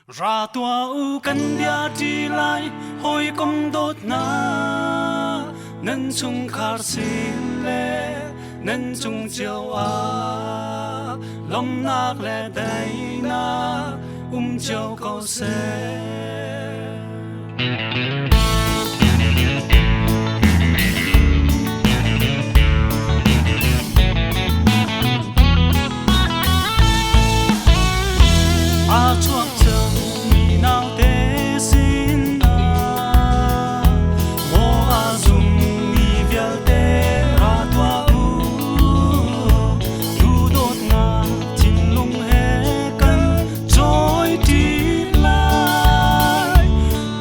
ra tua u kan dia ti lai hoi kom dot na nan chung khar sin le nan chung chiao a lom nak le dai na chiao câu se chuộc chân mi nào thế xin à mô a dùng mi vial te ra tua u du đốt na chín lung he căn trôi đi lại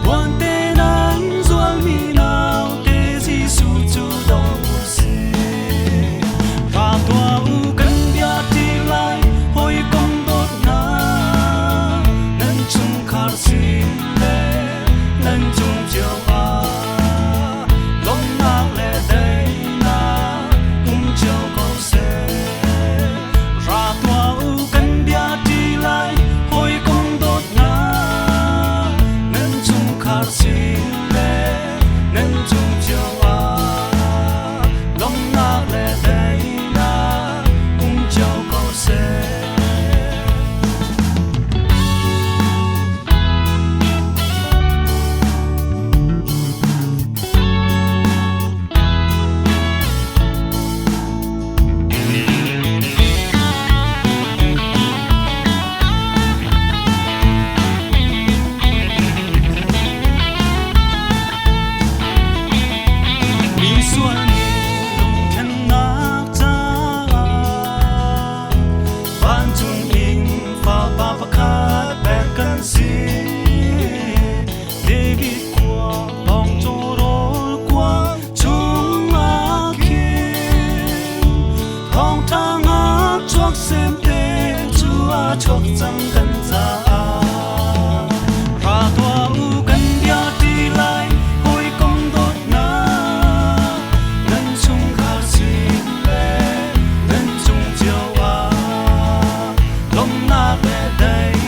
buồn tê nắng ruộng mi nào thế gì su chu đâu si ra tua u căn bia đi lại hồi công đốt na xin lệ nên chung chiều à lom nạc lệ đây na chiều câu xe ra tua u căn bia đi lại hồi công đốt na nên chung khar xin lệ nên chung chiều à lom nạc lệ đây na chiều câu xe chok chang kan za ra tua u kan bia ti lai hoi kom dot na nan chung khar sin le nan chung chiao a lom na ve dai